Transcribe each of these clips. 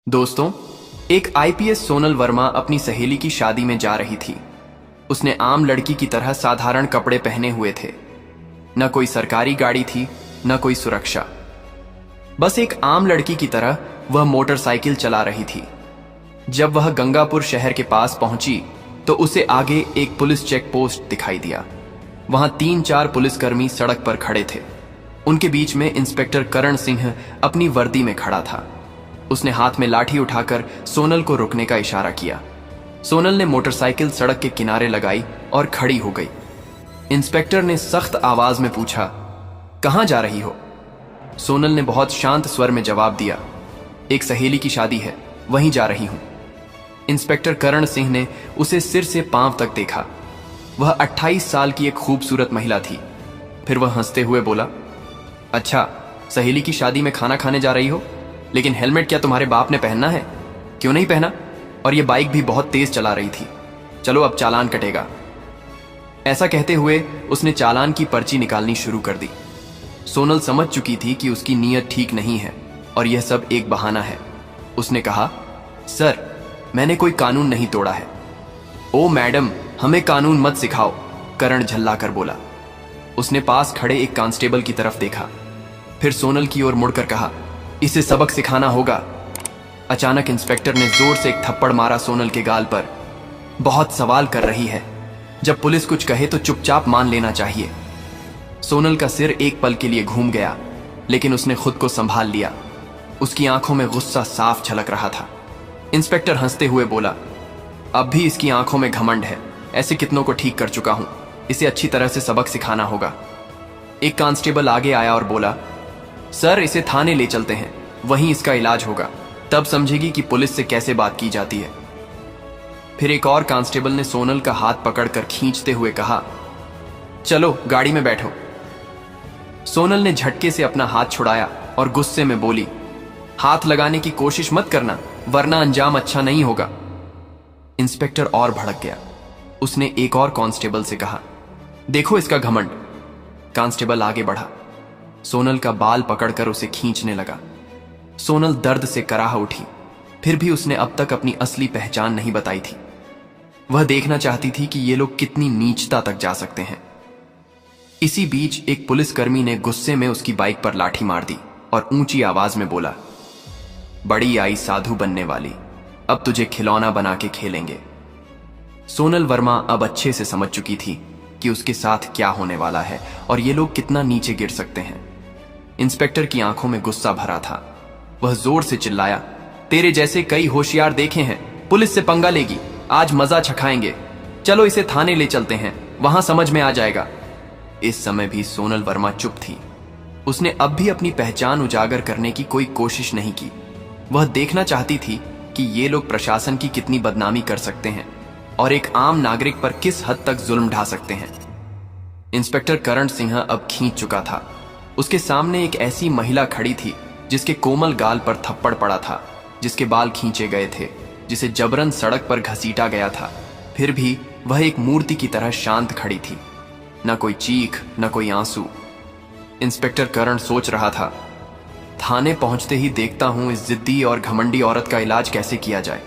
दोस्तों, एक आईपीएस सोनल वर्मा अपनी सहेली की शादी में जा रही थी। उसने आम लड़की की तरह साधारण कपड़े पहने हुए थे। न कोई सरकारी गाड़ी थी, न कोई सुरक्षा। बस एक आम लड़की की तरह वह मोटरसाइकिल चला रही थी। जब वह गंगापुर शहर के पास पहुंची तो उसे आगे एक पुलिस चेक पोस्ट दिखाई दिया। वहां 3-4 पुलिसकर्मी सड़क पर खड़े थे। उनके बीच में इंस्पेक्टर करण सिंह अपनी वर्दी में खड़ा था। उसने हाथ में लाठी उठाकर सोनल को रुकने का इशारा किया। सोनल ने मोटरसाइकिल सड़क के किनारे लगाई और खड़ी हो गई। इंस्पेक्टर ने सख्त आवाज में पूछा, कहां जा रही हो? सोनल ने बहुत शांत स्वर में जवाब दिया, एक सहेली की शादी है, वहीं जा रही हूं। इंस्पेक्टर करण सिंह ने उसे सिर से पांव तक देखा। वह 28 साल की एक खूबसूरत महिला थी। फिर वह हंसते हुए बोला, अच्छा, सहेली की शादी में खाना खाने जा रही हो, लेकिन हेलमेट क्या तुम्हारे बाप ने पहनना है? क्यों नहीं पहना? और ये बाइक भी बहुत तेज चला रही थी। चलो अब चालान कटेगा। ऐसा कहते हुए उसने चालान की पर्ची निकालनी शुरू कर दी। सोनल समझ चुकी थी कि उसकी नीयत ठीक नहीं है और यह सब एक बहाना है। उसने कहा, सर, मैंने कोई कानून नहीं तोड़ा है। ओ मैडम, हमें कानून मत सिखाओ, करण झल्लाकर बोला। उसने पास खड़े एक कांस्टेबल की तरफ देखा, फिर सोनल की ओर मुड़कर कहा, इसे सबक सिखाना होगा। अचानक इंस्पेक्टर ने जोर से एक थप्पड़ मारा सोनल के गाल पर। बहुत सवाल कर रही है, जब पुलिस कुछ कहे तो चुपचाप मान लेना चाहिए। सोनल का सिर एक पल के लिए घूम गया, लेकिन उसने खुद को संभाल लिया। उसकी आंखों में गुस्सा साफ झलक रहा था। इंस्पेक्टर हंसते हुए बोला, अब भी इसकी आंखों में घमंड है। ऐसे कितनों को ठीक कर चुका हूं, इसे अच्छी तरह से सबक सिखाना होगा। एक कांस्टेबल आगे आया और बोला, सर, इसे थाने ले चलते हैं, वहीं इसका इलाज होगा, तब समझेगी कि पुलिस से कैसे बात की जाती है। फिर एक और कांस्टेबल ने सोनल का हाथ पकड़कर खींचते हुए कहा, चलो गाड़ी में बैठो। सोनल ने झटके से अपना हाथ छुड़ाया और गुस्से में बोली, हाथ लगाने की कोशिश मत करना, वरना अंजाम अच्छा नहीं होगा। इंस्पेक्टर और भड़क गया। उसने एक और कांस्टेबल से कहा, देखो इसका घमंड। कांस्टेबल आगे बढ़ा, सोनल का बाल पकड़कर उसे खींचने लगा। सोनल दर्द से कराह उठी। फिर भी उसने अब तक अपनी असली पहचान नहीं बताई थी। वह देखना चाहती थी कि ये लोग कितनी नीचता तक जा सकते हैं। इसी बीच एक पुलिसकर्मी ने गुस्से में उसकी बाइक पर लाठी मार दी और ऊंची आवाज में बोला, बड़ी आई साधु बनने वाली, अब तुझे खिलौना बना के खेलेंगे। सोनल वर्मा अब अच्छे से समझ चुकी थी कि उसके साथ क्या होने वाला है और ये लोग कितना नीचे गिर सकते हैं। इंस्पेक्टर की आंखों में गुस्सा भरा था। वह जोर से चिल्लाया, तेरे जैसे कई होशियार देखे हैं, पुलिस से पंगा लेगी, आज मजा चखाएंगे। चलो इसे थाने ले चलते हैं, वहां समझ में आ जाएगा। इस समय भी सोनल वर्मा चुप थी। उसने अब भी अपनी पहचान उजागर करने की कोई कोशिश नहीं की। वह देखना चाहती थी कि ये लोग प्रशासन की कितनी बदनामी कर सकते हैं और एक आम नागरिक पर किस हद तक जुल्म ढा सकते हैं। इंस्पेक्टर करण सिंह अब खींच चुका था। उसके सामने एक ऐसी महिला खड़ी थी जिसके कोमल गाल पर थप्पड़ पड़ा था, जिसके बाल खींचे गए थे, जिसे जबरन सड़क पर घसीटा गया था। फिर भी वह एक मूर्ति की तरह शांत खड़ी थी, न कोई चीख, न कोई आंसू। इंस्पेक्टर करण सोच रहा था, थाने पहुंचते ही देखता हूं इस जिद्दी और घमंडी औरत का इलाज कैसे किया जाए।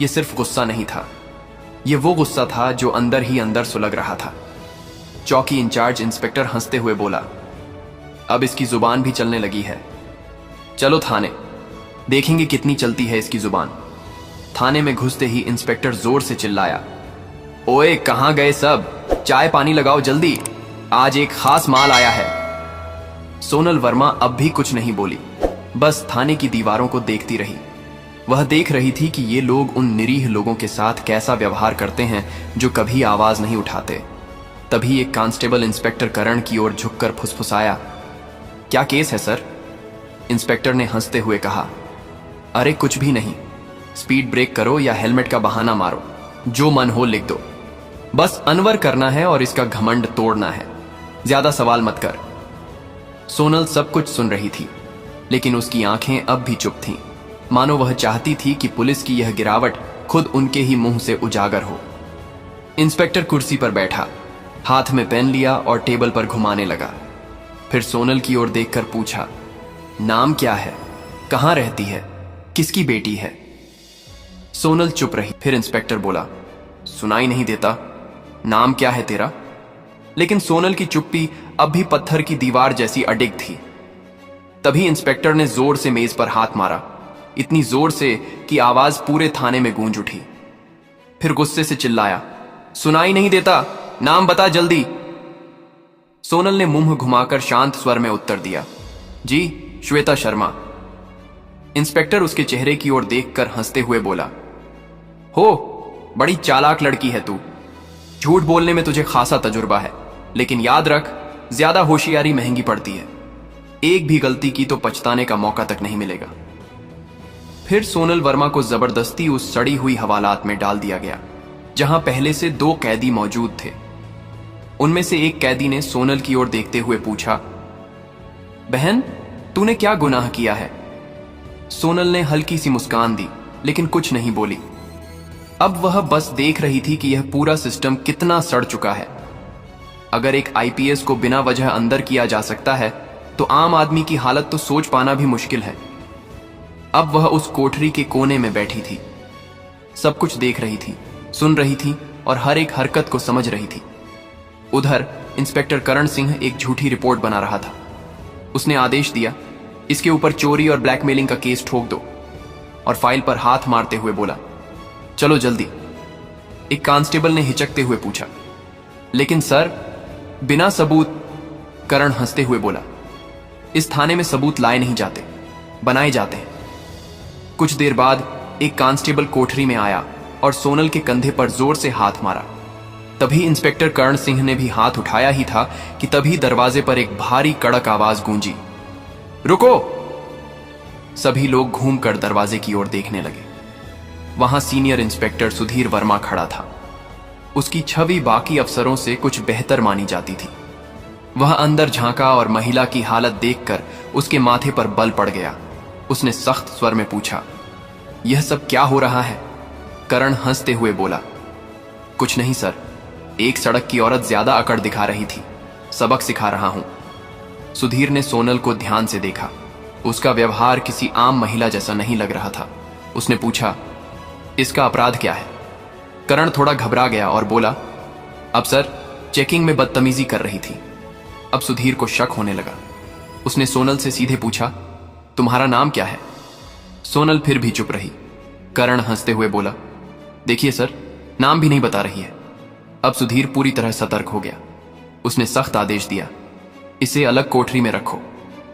यह सिर्फ गुस्सा नहीं था, यह वो गुस्सा था जो अंदर ही अंदर सुलग रहा था। चौकी इंचार्ज इंस्पेक्टर हंसते हुए बोला, अब इसकी जुबान भी चलने लगी है। चलो थाने, देखेंगे कितनी चलती है इसकी जुबान। थाने में घुसते ही इंस्पेक्टर जोर से चिल्लाया, ओए कहां गए सब, चाय पानी लगाओ जल्दी, आज एक खास माल आया है। सोनल वर्मा अब भी कुछ नहीं बोली, बस थाने की दीवारों को देखती रही। वह देख रही थी कि ये लोग उन निरीह लोगों के साथ कैसा व्यवहार करते हैं जो कभी आवाज नहीं उठाते। तभी एक कांस्टेबल इंस्पेक्टर करण की ओर झुककर फुसफुसाया, क्या केस है सर? इंस्पेक्टर ने हंसते हुए कहा, अरे कुछ भी नहीं, स्पीड ब्रेक करो या हेलमेट का बहाना मारो, जो मन हो लिख दो। बस अनवर करना है और इसका घमंड तोड़ना है, ज्यादा सवाल मत कर। सोनल सब कुछ सुन रही थी, लेकिन उसकी आंखें अब भी चुप थीं, मानो वह चाहती थी कि पुलिस की यह गिरावट खुद उनके ही मुंह से उजागर हो। इंस्पेक्टर कुर्सी पर बैठा, हाथ में पेन लिया और टेबल पर घुमाने लगा। फिर सोनल की ओर देखकर पूछा, नाम क्या है, कहां रहती है, किसकी बेटी है? सोनल चुप रही। फिर इंस्पेक्टर बोला, सुनाई नहीं देता, नाम क्या है तेरा? लेकिन सोनल की चुप्पी अब भी पत्थर की दीवार जैसी अडिग थी। तभी इंस्पेक्टर ने जोर से मेज पर हाथ मारा, इतनी जोर से कि आवाज पूरे थाने में गूंज उठी। फिर गुस्से से चिल्लाया, सुनाई नहीं देता, नाम बता जल्दी। सोनल ने मुंह घुमाकर शांत स्वर में उत्तर दिया, जी श्वेता शर्मा। इंस्पेक्टर उसके चेहरे की ओर देखकर हंसते हुए बोला, हो बड़ी चालाक लड़की है तू। झूठ बोलने में तुझे खासा तजुर्बा है, लेकिन याद रख, ज्यादा होशियारी महंगी पड़ती है। एक भी गलती की तो पछताने का मौका तक नहीं मिलेगा। फिर सोनल वर्मा को जबरदस्ती उस सड़ी हुई हवालात में डाल दिया गया, जहां पहले से 2 कैदी मौजूद थे। उनमें से एक कैदी ने सोनल की ओर देखते हुए पूछा, बहन तूने क्या गुनाह किया है? सोनल ने हल्की सी मुस्कान दी, लेकिन कुछ नहीं बोली। अब वह बस देख रही थी कि यह पूरा सिस्टम कितना सड़ चुका है। अगर एक आईपीएस को बिना वजह अंदर किया जा सकता है, तो आम आदमी की हालत तो सोच पाना भी मुश्किल है। अब वह उस कोठरी के कोने में बैठी थी, सब कुछ देख रही थी, सुन रही थी और हर एक हरकत को समझ रही थी। उधर इंस्पेक्टर करण सिंह एक झूठी रिपोर्ट बना रहा था। उसने आदेश दिया, इसके ऊपर चोरी और ब्लैकमेलिंग का केस ठोक दो, और फाइल पर हाथ मारते हुए बोला, चलो जल्दी। एक कांस्टेबल ने हिचकते हुए पूछा, लेकिन सर बिना सबूत? करण हंसते हुए बोला, इस थाने में सबूत लाए नहीं जाते, बनाए जाते हैं। कुछ देर बाद एक कांस्टेबल कोठरी में आया और सोनल के कंधे पर जोर से हाथ मारा। तभी इंस्पेक्टर करण सिंह ने भी हाथ उठाया ही था कि तभी दरवाजे पर एक भारी कड़क आवाज गूंजी, रुको। सभी लोग घूमकर दरवाजे की ओर देखने लगे। वहां सीनियर इंस्पेक्टर सुधीर वर्मा खड़ा था। उसकी छवि बाकी अफसरों से कुछ बेहतर मानी जाती थी। वह अंदर झांका और महिला की हालत देखकर उसके माथे पर बल पड़ गया। उसने सख्त स्वर में पूछा, यह सब क्या हो रहा है? करण हंसते हुए बोला, कुछ नहीं सर, एक सड़क की औरत ज्यादा अकड़ दिखा रही थी, सबक सिखा रहा हूं। सुधीर ने सोनल को ध्यान से देखा। उसका व्यवहार किसी आम महिला जैसा नहीं लग रहा था। उसने पूछा, इसका अपराध क्या है? करण थोड़ा घबरा गया और बोला, अब सर चेकिंग में बदतमीजी कर रही थी। अब सुधीर को शक होने लगा। उसने सोनल से सीधे पूछा, तुम्हारा नाम क्या है? सोनल फिर भी चुप रही। करण हंसते हुए बोला, देखिए सर, नाम भी नहीं बता रही है। अब सुधीर पूरी तरह सतर्क हो गया। उसने सख्त आदेश दिया, इसे अलग कोठरी में रखो,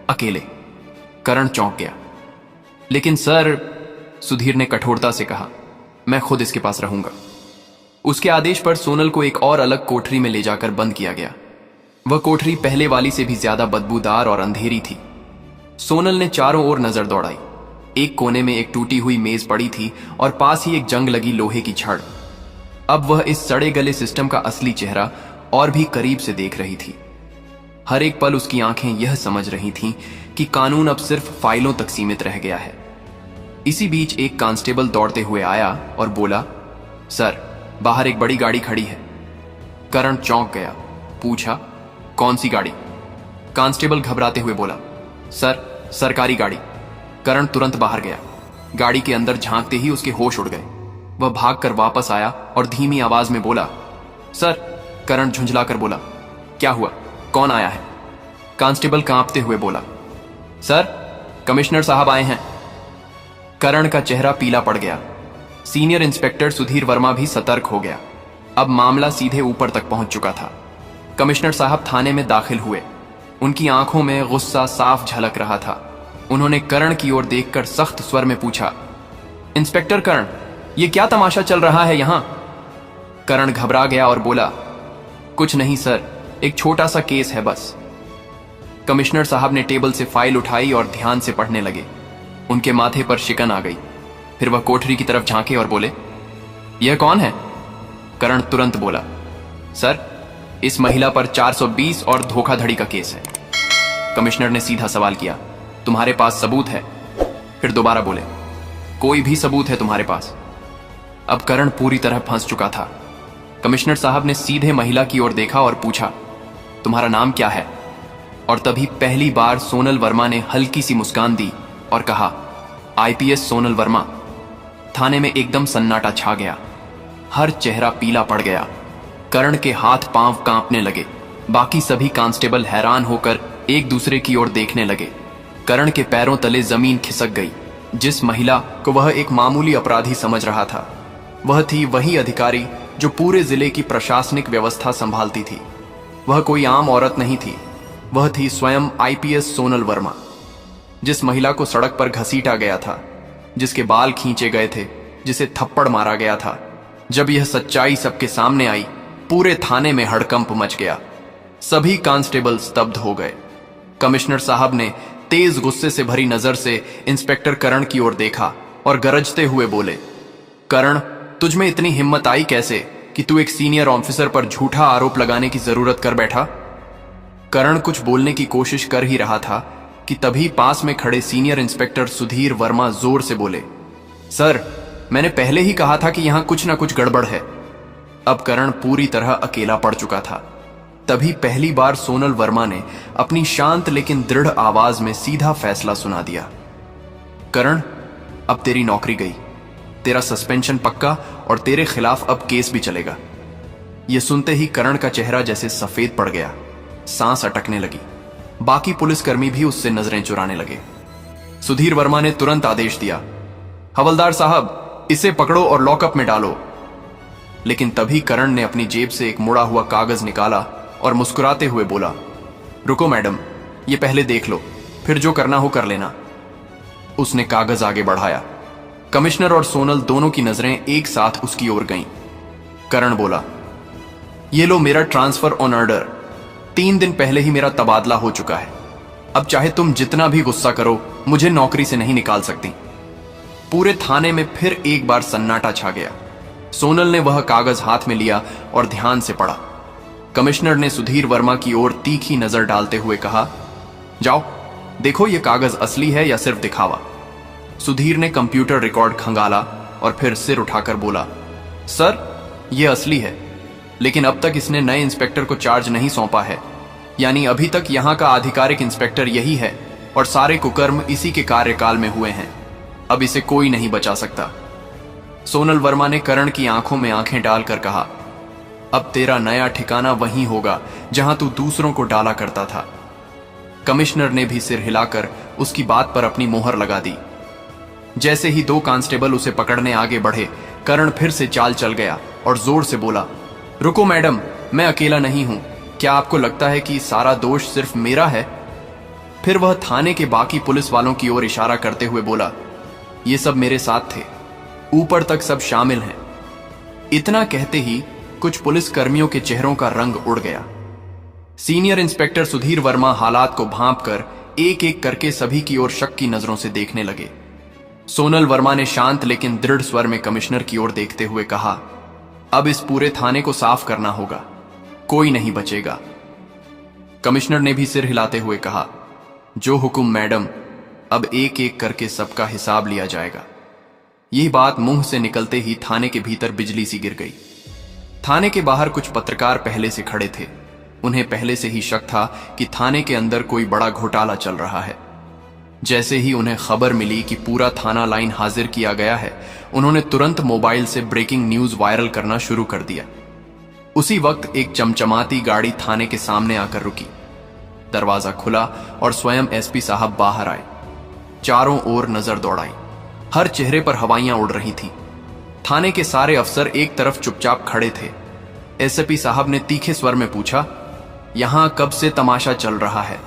अकेले। करण चौंक गया। लेकिन सर, सुधीर ने कठोरता से कहा, मैं खुद इसके पास रहूंगा। उसके आदेश पर सोनल को एक और अलग कोठरी में ले जाकर बंद किया गया। वह कोठरी पहले वाली से भी ज्यादा बदबूदार और अंधेरी थी। सोनल ने चारों ओर नजर दौड़ाई। एक कोने में एक टूटी हुई मेज पड़ी थी और पास ही एक जंग लगी लोहे की छड़। अब वह इस सड़े गले सिस्टम का असली चेहरा और भी करीब से देख रही थी। हर एक पल उसकी आंखें यह समझ रही थीं कि कानून अब सिर्फ फाइलों तक सीमित रह गया है। इसी बीच एक कांस्टेबल दौड़ते हुए आया और बोला, सर, बाहर एक बड़ी गाड़ी खड़ी है। करण चौंक गया। पूछा, कौन सी गाड़ी? कांस्टेबल घबराते हुए बोला, सर, सरकारी गाड़ी। करण तुरंत बाहर गया। गाड़ी के अंदर झांकते ही उसके होश उड़ गए। वह भागकर वापस आया और धीमी आवाज में बोला, सर। करण झुंझलाकर बोला, क्या हुआ, कौन आया है? कांस्टेबल कांपते हुए बोला, सर, कमिश्नर साहब आए हैं। करण का चेहरा पीला पड़ गया। सीनियर इंस्पेक्टर सुधीर वर्मा भी सतर्क हो गया। अब मामला सीधे ऊपर तक पहुंच चुका था। कमिश्नर साहब थाने में दाखिल हुए। उनकी आंखों में गुस्सा साफ झलक रहा था। उन्होंने करण की ओर देखकर सख्त स्वर में पूछा, इंस्पेक्टर करण, यह क्या तमाशा चल रहा है यहां? करण घबरा गया और बोला, कुछ नहीं सर, एक छोटा सा केस है बस। कमिश्नर साहब ने टेबल से फाइल उठाई और ध्यान से पढ़ने लगे। उनके माथे पर शिकन आ गई। फिर वह कोठरी की तरफ झांके और बोले, यह कौन है? करण तुरंत बोला, सर, इस महिला पर 420 और धोखाधड़ी का केस है। कमिश्नर ने सीधा सवाल किया, तुम्हारे पास सबूत है? फिर दोबारा बोले, कोई भी सबूत है तुम्हारे पास? अब करण पूरी तरह फंस चुका था। कमिश्नर साहब ने सीधे महिला की ओर देखा और पूछा, तुम्हारा नाम क्या है? और तभी पहली बार सोनल वर्मा ने हल्की सी मुस्कान दी और कहा, आईपीएस सोनल वर्मा। थाने में एकदम सन्नाटा छा गया। हर चेहरा पीला पड़ गया। करण के हाथ पांव कांपने लगे। बाकी सभी कांस्टेबल हैरान होकर एक दूसरे की ओर देखने लगे। करण के पैरों तले जमीन खिसक गई। जिस महिला को वह एक मामूली अपराधी समझ रहा था, वह थी वही अधिकारी जो पूरे जिले की प्रशासनिक व्यवस्था संभालती थी। वह कोई आम औरत नहीं थी, वह थी स्वयं आईपीएस सोनल वर्मा। जिस महिला को सड़क पर घसीटा गया था, जिसके बाल खींचे गए थे, जिसे थप्पड़ मारा गया था, जब यह सच्चाई सबके सामने आई, पूरे थाने में हड़कंप मच गया। सभी कांस्टेबल स्तब्ध हो गए। कमिश्नर साहब ने तेज गुस्से से भरी नजर से इंस्पेक्टर करण की ओर देखा और गरजते हुए बोले, करण, तुझ में इतनी हिम्मत आई कैसे कि तू एक सीनियर ऑफिसर पर झूठा आरोप लगाने की जरूरत कर बैठा? करण कुछ बोलने की कोशिश कर ही रहा था कि तभी पास में खड़े सीनियर इंस्पेक्टर सुधीर वर्मा जोर से बोले, सर, मैंने पहले ही कहा था कि यहां कुछ ना कुछ गड़बड़ है। अब करण पूरी तरह अकेला पड़ चुका था। तभी पहली बार सोनल वर्मा ने अपनी शांत लेकिन दृढ़ आवाज में सीधा फैसला सुना दिया, करण, अब तेरी नौकरी गई, तेरा सस्पेंशन पक्का और तेरे खिलाफ अब केस भी चलेगा। यह सुनते ही करण का चेहरा जैसे सफेद पड़ गया, सांस अटकने लगी। बाकी पुलिसकर्मी भी उससे नजरें चुराने लगे। सुधीर वर्मा ने तुरंत आदेश दिया, हवलदार साहब, इसे पकड़ो और लॉकअप में डालो। लेकिन तभी करण ने अपनी जेब से एक मुड़ा हुआ कागज निकाला और मुस्कुराते हुए बोला, रुको मैडम, ये पहले देख लो, फिर जो करना हो कर लेना। उसने कागज आगे बढ़ाया। कमिश्नर और सोनल दोनों की नजरें एक साथ उसकी ओर गईं। करण बोला, ये लो मेरा ट्रांसफर ऑन ऑर्डर। 3 दिन पहले ही मेरा तबादला हो चुका है। अब चाहे तुम जितना भी गुस्सा करो, मुझे नौकरी से नहीं निकाल सकती। पूरे थाने में फिर एक बार सन्नाटा छा गया। सोनल ने वह कागज हाथ में लिया और ध्यान से पढ़ा। कमिश्नर ने सुधीर वर्मा की ओर तीखी नजर डालते हुए कहा, जाओ देखो ये कागज असली है या सिर्फ दिखावा। सुधीर ने कंप्यूटर रिकॉर्ड खंगाला और फिर सिर उठाकर बोला, सर, यह असली है, लेकिन अब तक इसने नए इंस्पेक्टर को चार्ज नहीं सौंपा है। यानी अभी तक यहां का आधिकारिक इंस्पेक्टर यही है और सारे कुकर्म इसी के कार्यकाल में हुए हैं। अब इसे कोई नहीं बचा सकता। सोनल वर्मा ने करण की आंखों में आंखें डालकर कहा, अब तेरा नया ठिकाना वहीं होगा जहां तू दूसरों को डाला करता था। कमिश्नर ने भी सिर हिलाकर उसकी बात पर अपनी मोहर लगा दी। जैसे ही 2 कांस्टेबल उसे पकड़ने आगे बढ़े, करण फिर से चाल चल गया और जोर से बोला, रुको मैडम, मैं अकेला नहीं हूं। क्या आपको लगता है कि सारा दोष सिर्फ मेरा है? फिर वह थाने के बाकी पुलिस वालों की ओर इशारा करते हुए बोला, ये सब मेरे साथ थे, ऊपर तक सब शामिल हैं। इतना कहते ही कुछ पुलिस कर्मियों के चेहरों का रंग उड़ गया। सीनियर इंस्पेक्टर सुधीर वर्मा हालात को भांपकर एक एक करके सभी की ओर शक की नजरों से देखने लगे। सोनल वर्मा ने शांत लेकिन दृढ़ स्वर में कमिश्नर की ओर देखते हुए कहा, अब इस पूरे थाने को साफ करना होगा, कोई नहीं बचेगा। कमिश्नर ने भी सिर हिलाते हुए कहा, जो हुक्म मैडम, अब एक एक करके सबका हिसाब लिया जाएगा। यह बात मुंह से निकलते ही थाने के भीतर बिजली सी गिर गई। थाने के बाहर कुछ पत्रकार पहले से खड़े थे। उन्हें पहले से ही शक था कि थाने के अंदर कोई बड़ा घोटाला चल रहा है। जैसे ही उन्हें खबर मिली कि पूरा थाना लाइन हाजिर किया गया है, उन्होंने तुरंत मोबाइल से ब्रेकिंग न्यूज वायरल करना शुरू कर दिया। उसी वक्त एक चमचमाती गाड़ी थाने के सामने आकर रुकी। दरवाजा खुला और स्वयं एसपी साहब बाहर आए। चारों ओर नजर दौड़ाई। हर चेहरे पर हवाइयां उड़ रही थी। थाने के सारे अफसर एक तरफ चुपचाप खड़े थे। एसपी साहब ने तीखे स्वर में पूछा, यहां कब से तमाशा चल रहा है?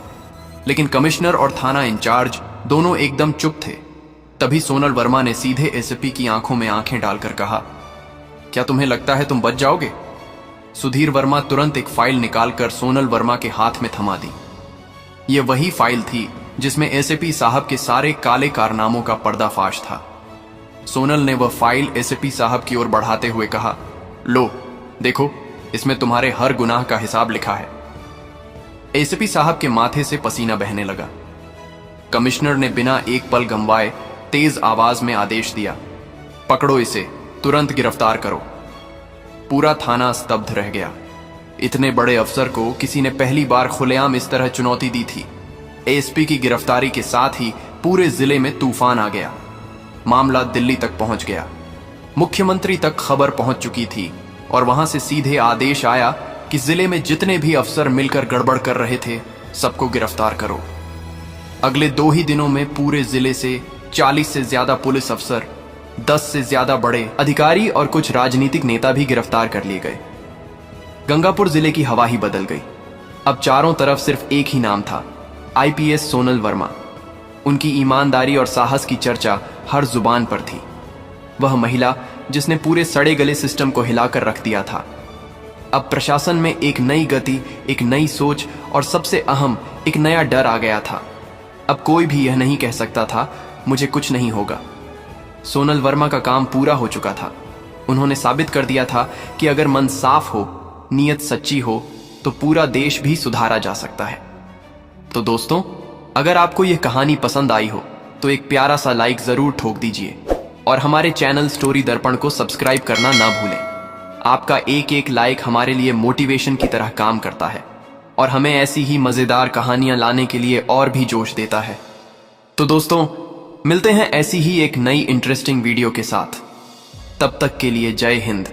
लेकिन कमिश्नर और थाना इंचार्ज दोनों एकदम चुप थे। तभी सोनल वर्मा ने सीधे एसपी की आंखों में आंखें डालकर कहा, क्या तुम्हें लगता है तुम बच जाओगे? सुधीर वर्मा तुरंत एक फाइल निकालकर सोनल वर्मा के हाथ में थमा दी। यह वही फाइल थी जिसमें एसपी साहब के सारे काले कारनामों का पर्दाफाश था। सोनल ने वह फाइल एसपी साहब की ओर बढ़ाते हुए कहा, लो देखो, इसमें तुम्हारे हर गुनाह का हिसाब लिखा है। एसपी साहब के माथे से पसीना बहने लगा। कमिश्नर ने बिना एक पल गंवाए तेज आवाज में आदेश दिया, पकड़ो इसे, तुरंत गिरफ्तार करो। पूरा थाना स्तब्ध रह गया। इतने बड़े अफसर को किसी ने पहली बार खुलेआम इस तरह चुनौती दी थी। एसपी की गिरफ्तारी के साथ ही पूरे जिले में तूफान आ गया। मामला दिल्ली तक पहुंच गया। मुख्यमंत्री तक खबर पहुंच चुकी थी और वहां से सीधे आदेश आया कि जिले में जितने भी अफसर मिलकर गड़बड़ कर रहे थे सबको गिरफ्तार करो। अगले 2 ही दिनों में पूरे जिले से 40 से ज्यादा पुलिस अफसर, 10 से ज्यादा बड़े अधिकारी और कुछ राजनीतिक नेता भी गिरफ्तार कर लिए गए। गंगापुर जिले की हवा ही बदल गई। अब चारों तरफ सिर्फ एक ही नाम था, आईपीएस सोनल वर्मा। उनकी ईमानदारी और साहस की चर्चा हर जुबान पर थी। वह महिला जिसने पूरे सड़े गले सिस्टम को हिलाकर रख दिया था। अब प्रशासन में एक नई गति, एक नई सोच और सबसे अहम एक नया डर आ गया था। अब कोई भी यह नहीं कह सकता था मुझे कुछ नहीं होगा। सोनल वर्मा का काम पूरा हो चुका था। उन्होंने साबित कर दिया था कि अगर मन साफ हो, नीयत सच्ची हो तो पूरा देश भी सुधारा जा सकता है। तो दोस्तों, अगर आपको यह कहानी पसंद आई हो तो एक प्यारा सा लाइक जरूर ठोक दीजिए और हमारे चैनल स्टोरी दर्पण को सब्सक्राइब करना ना भूलें। आपका एक एक लाइक हमारे लिए मोटिवेशन की तरह काम करता है और हमें ऐसी ही मजेदार कहानियां लाने के लिए और भी जोश देता है। तो दोस्तों, मिलते हैं ऐसी ही एक नई इंटरेस्टिंग वीडियो के साथ। तब तक के लिए जय हिंद।